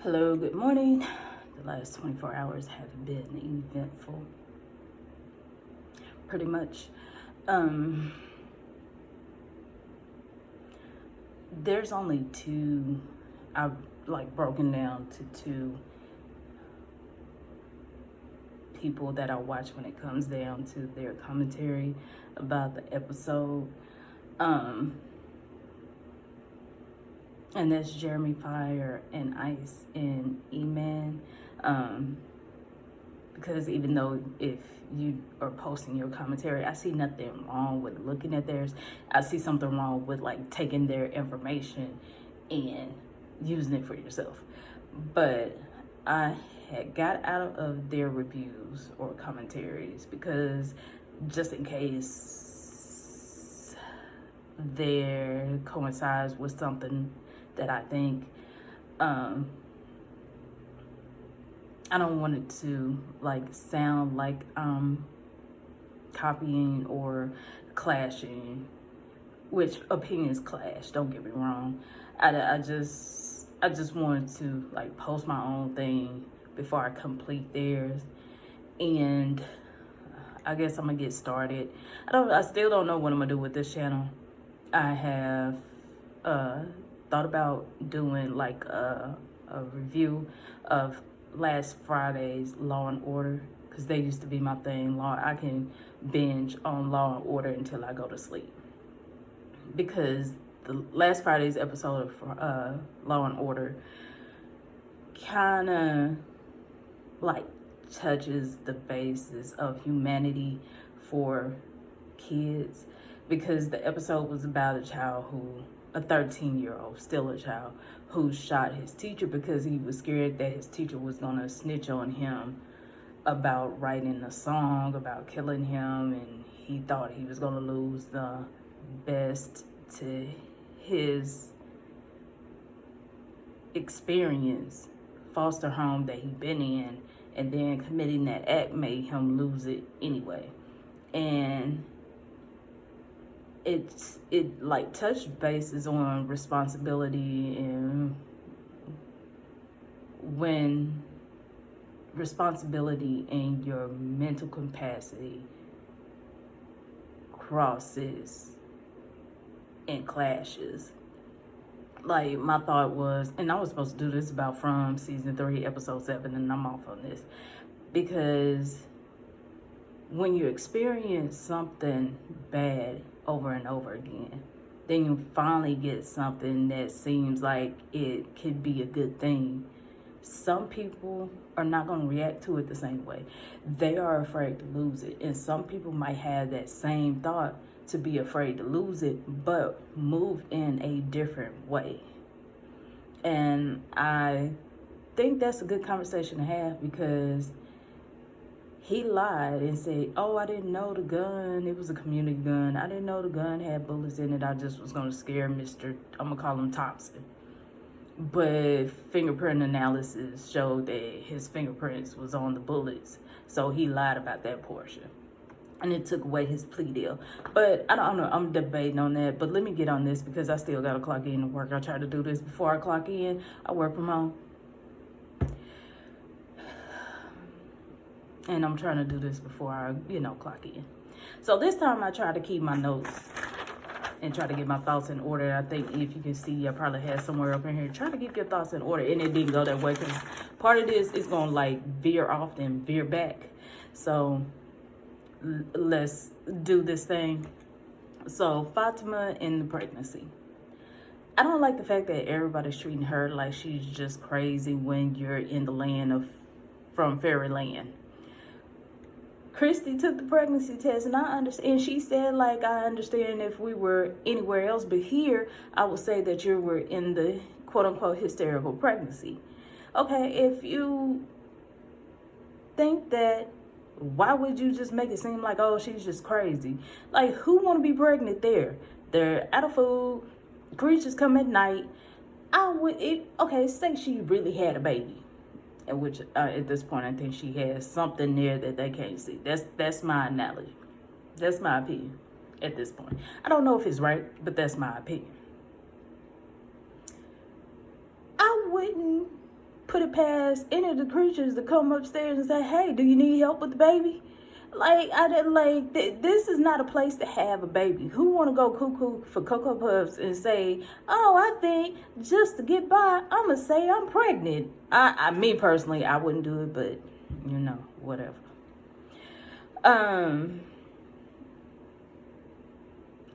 Hello, good morning. The last 24 hours have been eventful. Pretty much. There's only two, I've broken down to two people that I watch when it comes down to their commentary about the episode. And that's Jeremy Fire and Ice and E-Man. Because even though if you are posting your commentary, I see nothing wrong with looking at theirs. I see something wrong with taking their information and using it for yourself. But I had got out of their reviews or commentaries because just in case there coincides with something that I think I don't want it to sound like copying or clashing, which opinions clash, don't get me wrong. I just wanted to post my own thing before I complete theirs. And I guess I'm gonna get started. I still don't know what I'm gonna do with this channel. I have thought about doing a review of last Friday's Law and Order, because they used to be my thing. I can binge on Law and Order until I go to sleep, because the last Friday's episode of Law and Order kind of touches the basis of humanity for kids, because the episode was about a 13-year-old, still a child, who shot his teacher because he was scared that his teacher was gonna snitch on him about writing a song about killing him, and he thought he was gonna lose the best to his experience foster home that he'd been in, and then committing that act made him lose it anyway. And it touched bases on responsibility, and when responsibility and your mental capacity crosses and clashes. My thought was, and I was supposed to do this about from season 3, episode 7, and I'm off on this, because when you experience something bad over and over again, then you finally get something that seems like it could be a good thing. Some people are not going to react to it the same way. They are afraid to lose it. And some people might have that same thought to be afraid to lose it, but move in a different way. And I think that's a good conversation to have, because he lied and said, oh, I didn't know the gun, it was a community gun. I didn't know the gun had bullets in it. I just was going to scare Mr., I'm going to call him Thompson. But fingerprint analysis showed that his fingerprints was on the bullets. So he lied about that portion. And it took away his plea deal. But I don't know, I'm debating on that. But let me get on this, because I still got to clock in to work. I try to do this before I clock in. I work from home. And I'm trying to do this before I, clock in. So this time I try to keep my notes and try to get my thoughts in order. I think if you can see, I probably had somewhere up in here. Try to get your thoughts in order. And it didn't go that way, because part of this is going to veer off and veer back. So let's do this thing. So Fatima in the pregnancy. I don't like the fact that everybody's treating her like she's just crazy when you're in the land from fairyland. Christy took the pregnancy test, and I understand. And she said, I understand if we were anywhere else, but here I would say that you were in the quote unquote hysterical pregnancy. Okay, if you think that, why would you just make it seem like, oh, she's just crazy? Who want to be pregnant there? They're out of food, creatures come at night. Okay, say she really had a baby. In which at this point I think she has something there that they can't see. That's my analogy. That's my opinion at this point. I don't know if it's right, but that's my opinion. I wouldn't put it past any of the creatures to come upstairs and say, hey, do you need help with the baby? Like, this is not a place to have a baby. Who want to go cuckoo for Cocoa Puffs and say, oh, I think just to get by, I'm going to say I'm pregnant. Me personally, I wouldn't do it, but, you know, whatever.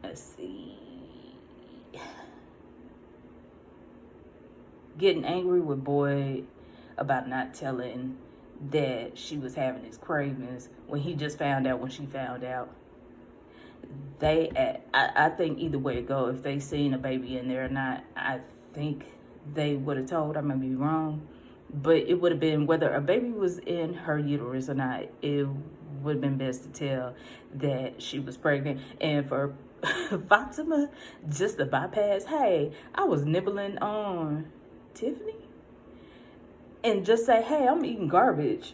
Let's see. Getting angry with Boyd about not telling that she was having these cravings when he just found out when she found out. I think either way it go, if they seen a baby in there or not, I think they would have told. I may be wrong, but it would have been, whether a baby was in her uterus or not, it would have been best to tell that she was pregnant. And for Fatima just to bypass, hey, I was nibbling on Tiffany, and just say, hey, I'm eating garbage.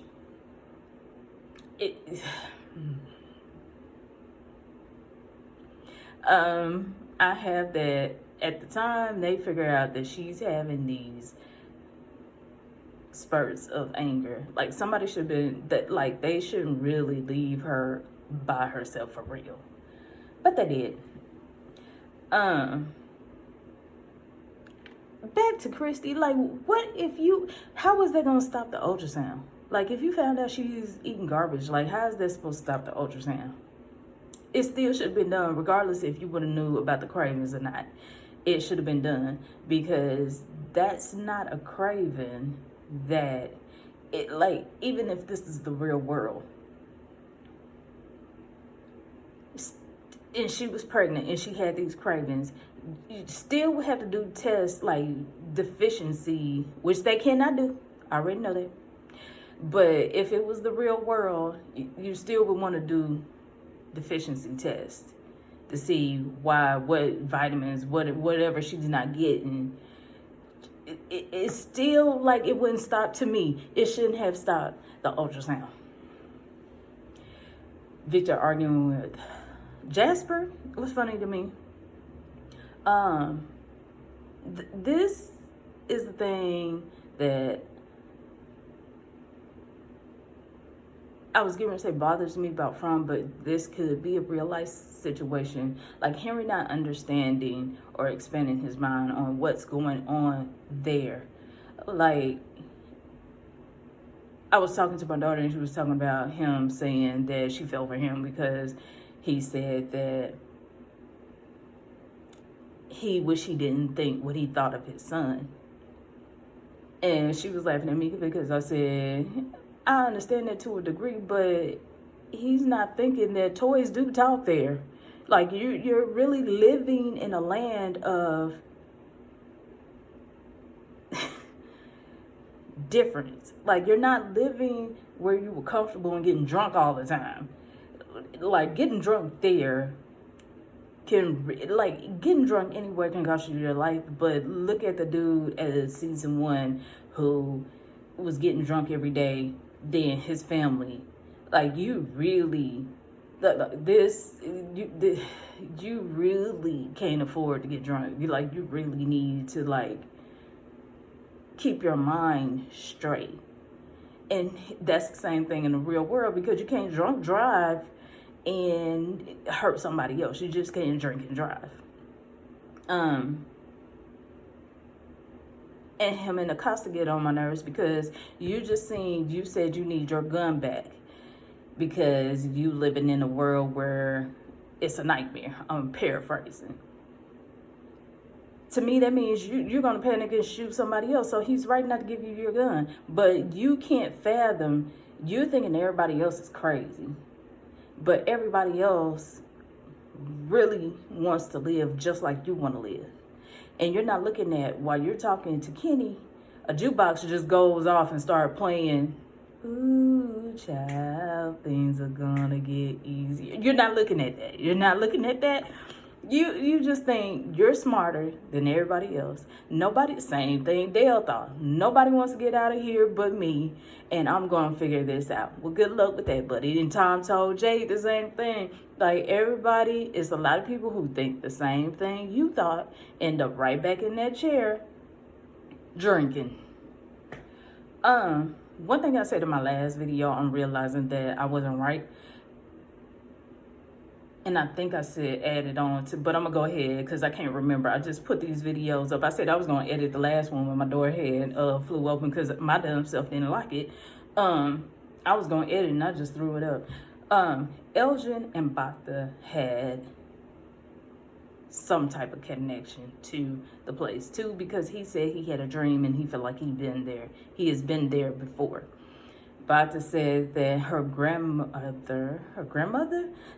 I have that at the time they figure out that she's having these spurts of anger. Like, somebody should have been, that, like, they shouldn't really leave her by herself for real. But they did. Back to Christy, like, what if you, how is that gonna stop the ultrasound? Like, if you found out she's eating garbage, like, how is that supposed to stop the ultrasound? It still should have been done, regardless if you would have knew about the cravings or not. It should have been done, because that's not a craving that, it, like, even if this is the real world, and she was pregnant and she had these cravings, you still would have to do tests like deficiency, which they cannot do. I already know that. But if it was the real world, you still would want to do deficiency tests to see why, what vitamins, whatever she's not getting. It's still, like, it wouldn't stop, to me, it shouldn't have stopped the ultrasound. Victor arguing with Jasper, it was funny to me. This is the thing that I was going to say bothers me about From, but this could be a real life situation. Like, Henry not understanding or expanding his mind on what's going on there. Like, I was talking to my daughter and she was talking about him saying that she fell for him because he said that he wished he didn't think what he thought of his son. And she was laughing at me because I said, I understand that to a degree, but he's not thinking that toys do talk there. Like, you're really living in a land of difference. Like, you're not living where you were comfortable and getting drunk all the time. Like, getting drunk there can, like, getting drunk anywhere can cost you your life. But look at the dude at season 1 who was getting drunk every day, then his family. Like, you really, you really can't afford to get drunk. You really need to, like, keep your mind straight. And that's the same thing in the real world, because you can't drunk drive and hurt somebody else. You just can't drink and drive. And him and Acosta get on my nerves because you said you need your gun back because you living in a world where it's a nightmare. I'm paraphrasing. To me, that means you're going to panic and shoot somebody else. So he's right not to give you your gun. But you can't fathom, you're thinking everybody else is crazy. But everybody else really wants to live just like you want to live. And you're not looking at, while you're talking to Kenny, a jukebox just goes off and start playing, ooh, child, things are gonna get easier. You're not looking at that. You're not looking at that. You just think you're smarter than everybody else. Nobody, same thing Dale thought. Nobody wants to get out of here but me, and I'm going to figure this out. Well, good luck with that, buddy. And Tom told Jade the same thing. Like, everybody, it's a lot of people who think the same thing you thought, end up right back in that chair, drinking. One thing I said in my last video, I'm realizing that I wasn't right. And I think I said added on to, but I'm gonna go ahead because I can't remember. I just put these videos up. I said I was gonna edit the last one when my door had flew open because my damn self didn't like it. I was gonna edit and I just threw it up. Elgin and Bata had some type of connection to the place too, because he said he had a dream and he felt like he'd been there. He has been there before. Bata said that her grandmother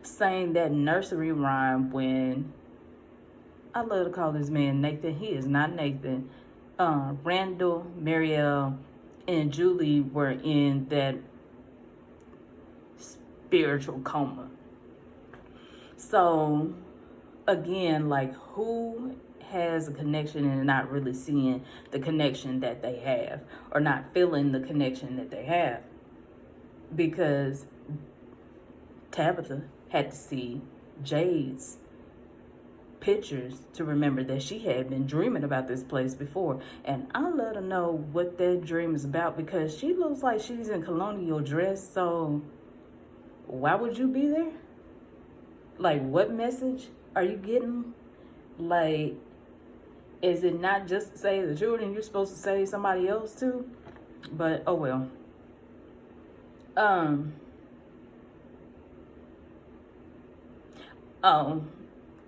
sang that nursery rhyme when, I love to call this man Nathan. He is not Nathan. Randall, Marielle, and Julie were in that spiritual coma. So again, like, who has a connection and not really seeing the connection that they have, or not feeling the connection that they have? Because Tabitha had to see Jade's pictures to remember that she had been dreaming about this place before. And I let her know what that dream is about, because she looks like she's in colonial dress. So why would you be there? Like, what message are you getting? Like, is it not just to save the children? You're supposed to save somebody else too? But oh well. Oh,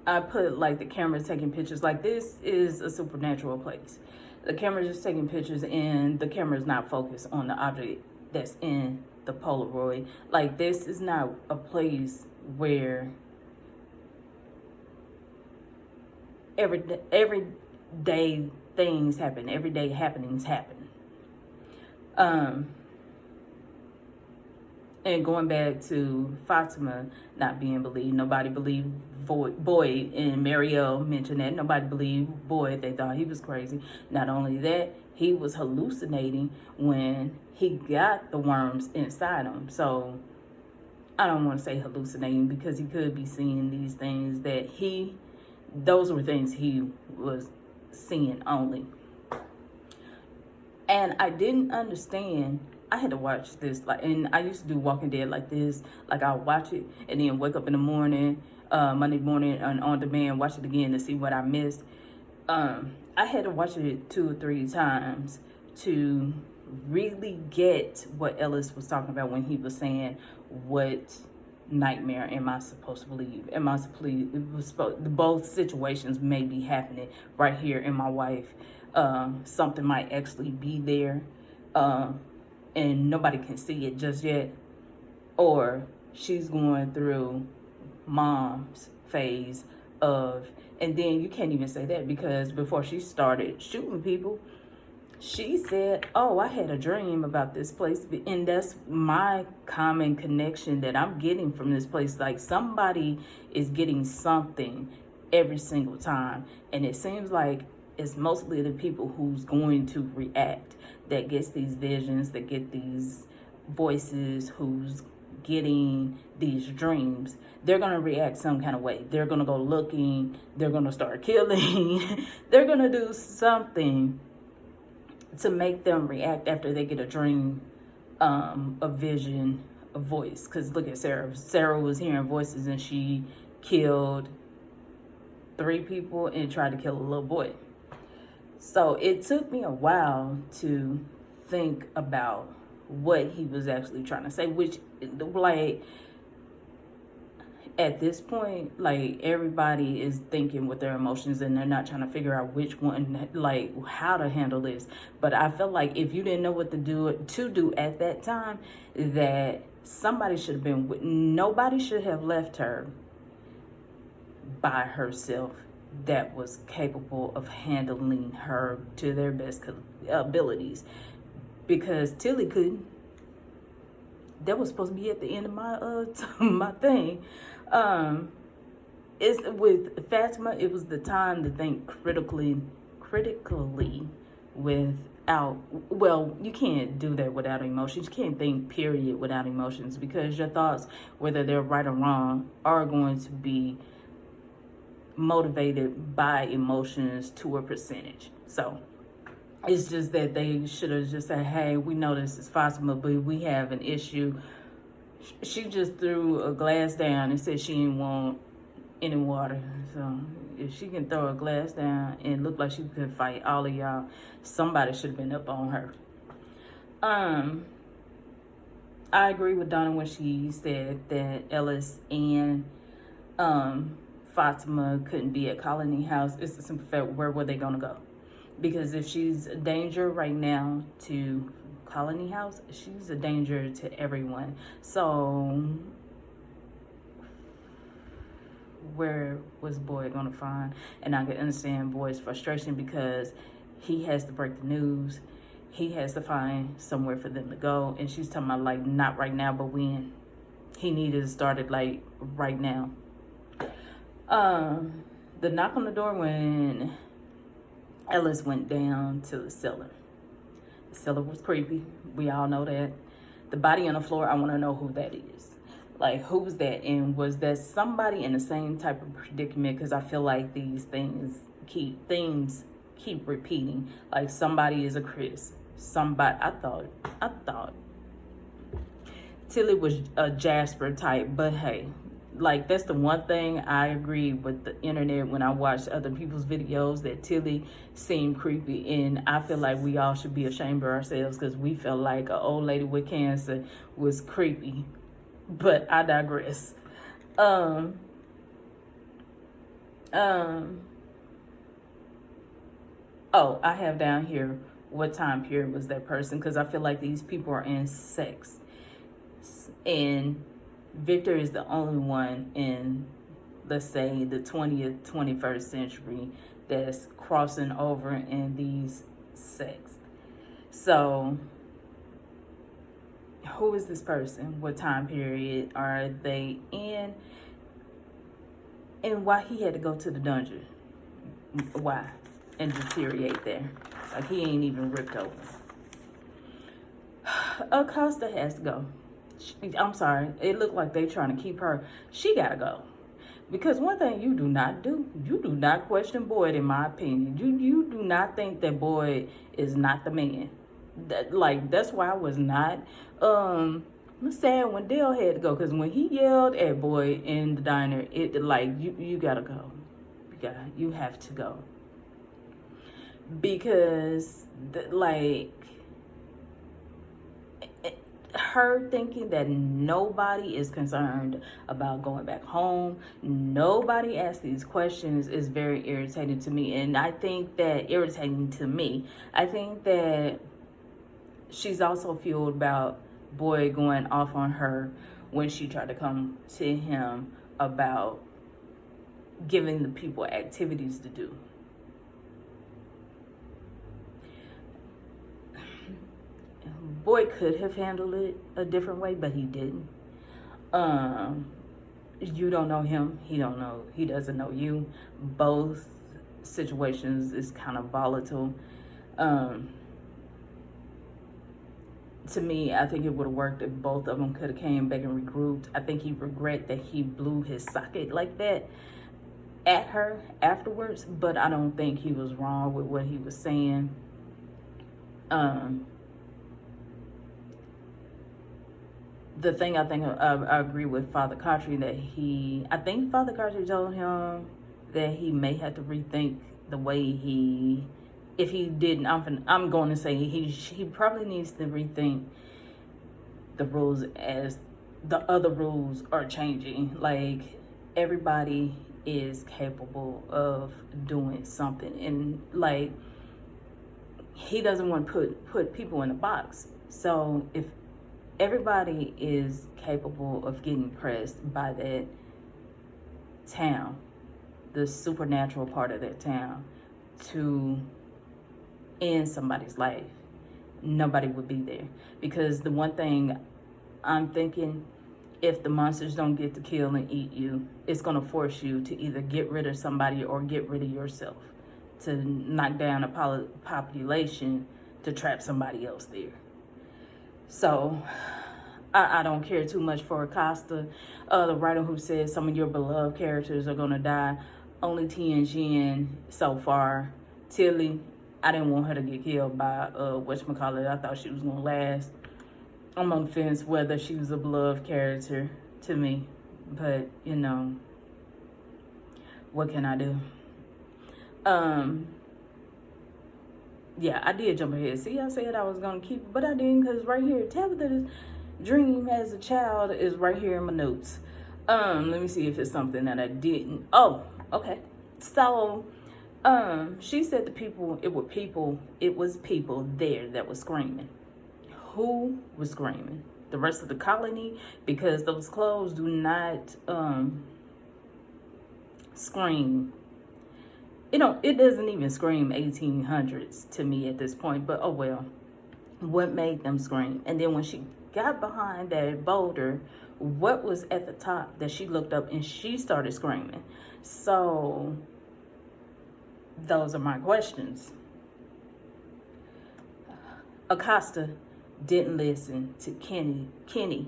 I put like the camera taking pictures. Like, this is a supernatural place. The camera just taking pictures and the camera is not focused on the object that's in the Polaroid. Like, this is not a place where everyday things happen, everyday happenings happen. And going back to Fatima not being believed, nobody believed Boyd, and Marielle mentioned that. Nobody believed Boyd. They thought he was crazy. Not only that, he was hallucinating when he got the worms inside him. So I don't want to say hallucinating, because he could be seeing these things that those were things he was seeing only. And I didn't understand. I had to watch this, like, and I used to do Walking Dead like this. Like, I'll watch it and then wake up in the morning, Monday morning, and on demand, watch it again to see what I missed. I had to watch it 2 or 3 times to really get what Ellis was talking about when he was saying, what nightmare am I supposed to believe? Am I both situations may be happening right here in my wife. Something might actually be there, and nobody can see it just yet, or she's going through mom's phase of, and then you can't even say that, because before she started shooting people, she said, oh, I had a dream about this place. And that's my common connection that I'm getting from this place. Like, somebody is getting something every single time, and it seems like it's mostly the people who's going to react that gets these visions, that get these voices, who's getting these dreams. They're going to react some kind of way. They're going to go looking. They're going to start killing. They're going to do something to make them react after they get a dream, a vision, a voice. Because look at Sarah. Sarah was hearing voices and she killed 3 people and tried to kill a little boy. So it took me a while to think about what he was actually trying to say, which, like, at this point, like, everybody is thinking with their emotions and they're not trying to figure out which one, like, how to handle this. But I felt like if you didn't know what to do at that time, that somebody should have been nobody should have left her by herself that was capable of handling her to their best abilities, because Tilly couldn't. That was supposed to be at the end of my my thing. It's with Fatima, it was the time to think critically without, well, you can't do that without emotions. You can't think period without emotions, because your thoughts, whether they're right or wrong, are going to be motivated by emotions to a percentage. So It's just that they should have just said, hey, we know this is Fatima, but we have an issue. She just threw a glass down and said she didn't want any water. So if she can throw a glass down and look like she could fight all of y'all, somebody should have been up on her. I agree with Donna when she said that Ellis and Fatima couldn't be at Colony House. It's a simple fact, where were they gonna go? Because if she's a danger right now to Colony House, she's a danger to everyone. So where was Boyd gonna find? And I can understand Boyd's frustration because he has to break the news. He has to find somewhere for them to go. And she's talking about, like, not right now, but when. He needed to start it, like, right now. The knock on the door when Ellis went down to the cellar. The cellar was creepy. We all know that. The body on the floor, I want to know who that is. Like, who was that? And was that somebody in the same type of predicament? Because I feel like these things keep repeating. Like, somebody is a Chris. Somebody, I thought Tilly was a Jasper type, but hey, like, that's the one thing I agree with the internet when I watch other people's videos, that Tilly seemed creepy, and I feel like we all should be ashamed of ourselves because we felt like an old lady with cancer was creepy. But I digress. Oh, I have down here what time period was that person, because I feel like these people are in sex, and Victor is the only one in, let's say, the 20th, 21st century that's crossing over in these sex. So who is this person? What time period are they in? And why he had to go to the dungeon? Why? And deteriorate there. Like, he ain't even ripped open. Acosta has to go. I'm sorry. It looked like they trying to keep her. She gotta go. Because one thing you do not do, you do not question Boyd, in my opinion. You do not think that Boyd is not the man. That's why I was not sad when Dale had to go. Because when he yelled at Boyd in the diner, it like, you gotta go. You have to go. Because her thinking that nobody is concerned about going back home, nobody asks these questions, is very irritating to me. And I think that she's also fueled about Boyd going off on her when she tried to come to him about giving the people activities to do. Boyd could have handled it a different way, but he didn't. You don't know him. He doesn't know you. Both situations is kind of volatile. To me, I think it would have worked if both of them could have came back and regrouped. I think he regret that he blew his socket like that at her afterwards, but I don't think he was wrong with what he was saying. The thing I think I agree with Father Cartry that I think Father Cartry told him that he may have to rethink the way if he didn't, I'm going to say he probably needs to rethink the rules as the other rules are changing. Like, everybody is capable of doing something, and like, he doesn't want to put people in a box. So if everybody is capable of getting pressed by that town, the supernatural part of that town, to end somebody's life, nobody would be there. Because the one thing I'm thinking, if the monsters don't get to kill and eat you, it's going to force you to either get rid of somebody or get rid of yourself, to knock down a population to trap somebody else there. So I don't care too much for Acosta, the writer who says some of your beloved characters are going to die. Only T and Jen so far. Tilly, I didn't want her to get killed by whatchamacallit. I thought she was gonna last. I'm on the fence whether she was a beloved character to me, but you know, what can I do? Yeah, I did jump ahead. See, I said I was gonna keep it, but I didn't, because right here, Tabitha's dream as a child is right here in my notes. Let me see if it's something that I didn't. Oh, okay. So, she said it was people there that was screaming. Who was screaming? The rest of the colony? Because those clothes do not scream. It doesn't even scream 1800s to me at this point, but oh well. What made them scream? And then when she got behind that boulder, what was at the top that she looked up and she started screaming? So those are my questions. Acosta didn't listen to Kenny's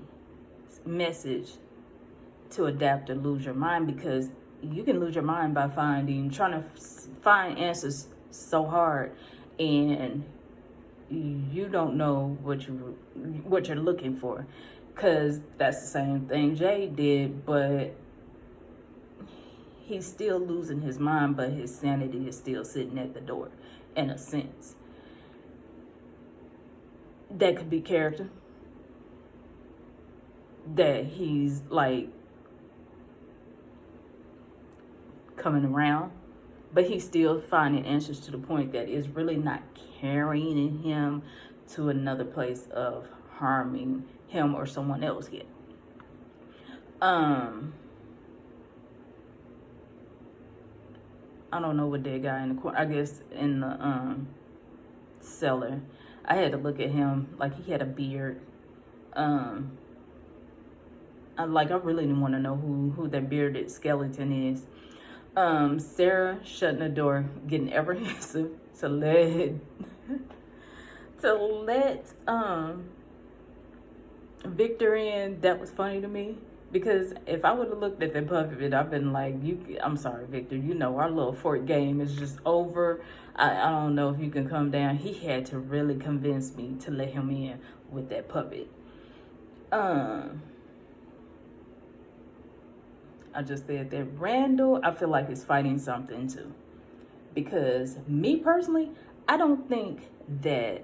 message to adapt or lose your mind, because you can lose your mind by trying to find answers so hard, and you don't know what you're looking for, because that's the same thing Jay did, but he's still losing his mind, but his sanity is still sitting at the door, in a sense. That could be character, that he's like coming around, but he's still finding answers to the point that is really not carrying him to another place of harming him or someone else yet. I don't know what that guy in the corner, I guess in the cellar, I had to look at him like he had a beard. I really didn't want to know who that bearded skeleton is. Sarah shutting the door, getting apprehensive to let Victor in. That was funny to me, because if I would have looked at that puppet, I've been like, I'm sorry, Victor, our little fort game is just over. I don't know if you can come down. He had to really convince me to let him in with that puppet. I just said that Randall, I feel like, is fighting something too. Because me personally, I don't think that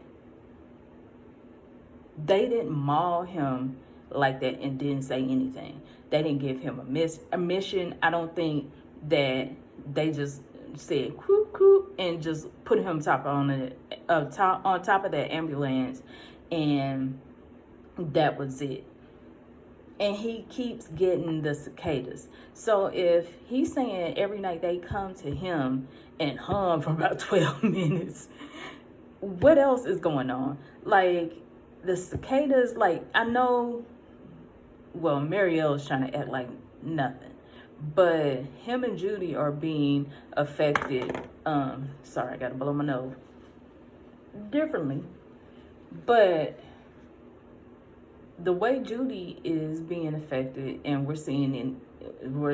they didn't maul him like that and didn't say anything. They didn't give him a mission. I don't think that they just said "coop coop" and just put him on top of that ambulance, and that was it. And he keeps getting the cicadas. So if he's saying every night they come to him and hum for about 12 minutes, what else is going on? Like, the cicadas, like, I know, well, Marielle is trying to act like nothing, but him and Judy are being affected, sorry, I gotta blow my nose, differently. But the way Judy is being affected, and we're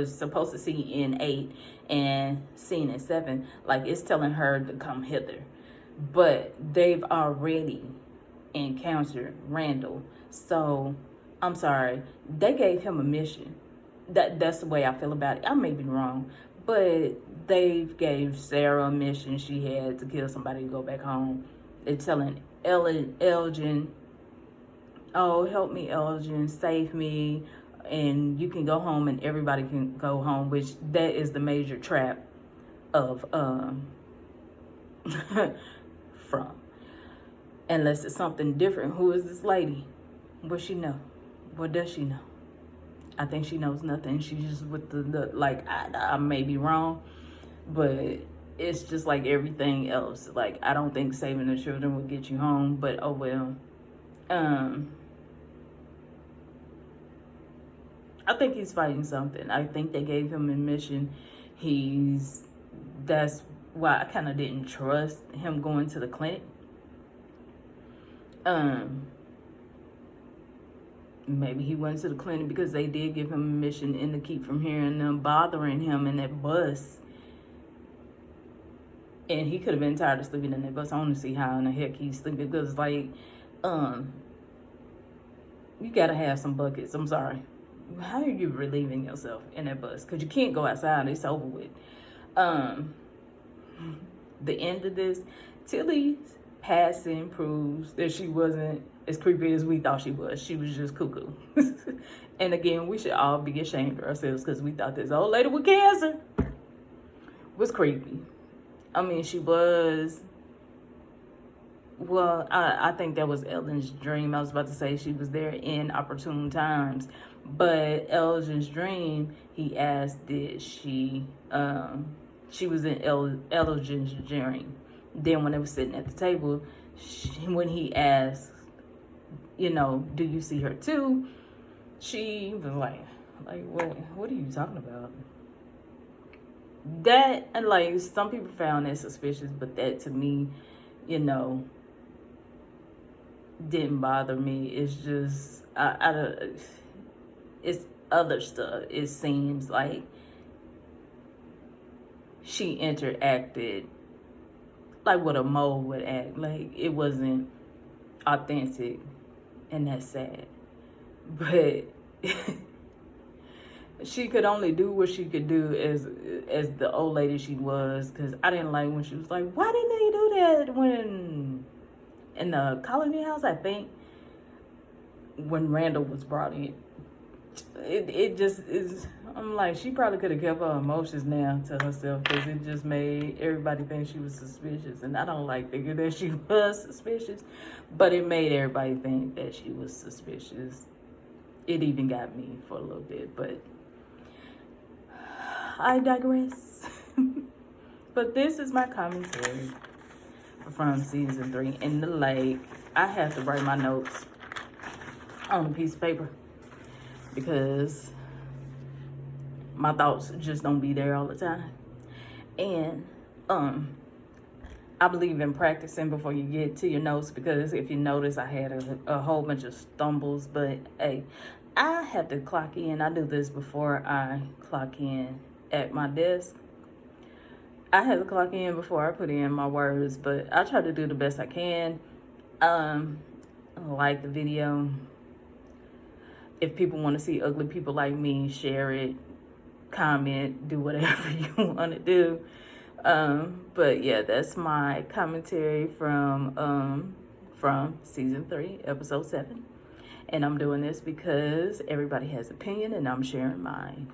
supposed to see in 8 and seeing in 7, like, it's telling her to come hither. But they've already encountered Randall. So, I'm sorry, they gave him a mission. That's the way I feel about it. I may be wrong, but they gave Sarah a mission. She had to kill somebody to go back home. They're telling Elgin, oh, help me, Elgin, save me, and you can go home and everybody can go home, which that is the major trap of from. Unless it's something different. Who is this lady? What she know? What does she know? I think she knows nothing. She's just with the like, I may be wrong, but it's just like everything else. Like, I don't think saving the children will get you home, but oh well. I think he's fighting something. I think they gave him a mission. That's why I kind of didn't trust him going to the clinic. Maybe he went to the clinic because they did give him a mission and to keep from hearing them bothering him in that bus. And he could have been tired of sleeping in that bus. I want to see how in the heck he's sleeping, because like, you gotta have some buckets. I'm sorry. How are you relieving yourself in that bus? Because you can't go outside. It's over with. The end of this, Tilly's passing proves that she wasn't as creepy as we thought she was. She was just cuckoo. And again, we should all be ashamed of ourselves because we thought this old lady with cancer was creepy. I mean, she was. Well, I think that was Ellen's dream. I was about to say she was there in opportune times. But Elgin's dream, he asked, did she was in Elgin's dream. Then when they were sitting at the table, when he asked, you know, do you see her too? She was like, what are you talking about? That, and like, some people found that suspicious, but that to me, you know, didn't bother me. It's just, it's other stuff. It seems like she interacted like what a mole would act. Like, it wasn't authentic, and that's sad. But she could only do what she could do as the old lady she was, because I didn't like when she was like, why didn't they do that when in the Colony House, I think, when Randall was brought in. It just is. I'm like, she probably could have kept her emotions now to herself, because it just made everybody think she was suspicious. And I don't like thinking that she was suspicious, but it made everybody think that she was suspicious. It even got me for a little bit, but I digress. But this is my commentary from season 3. And like, I have to write my notes on a piece of paper, because my thoughts just don't be there all the time. And I believe in practicing before you get to your notes, because if you notice, I had a whole bunch of stumbles. But hey, I have to clock in. I do this before I clock in at my desk. I have to clock in before I put in my words, but I try to do the best I can. Like the video. If people want to see ugly people like me, share it, comment, do whatever you want to do. But yeah, that's my commentary from season 3, episode 7. And I'm doing this because everybody has opinion, and I'm sharing mine.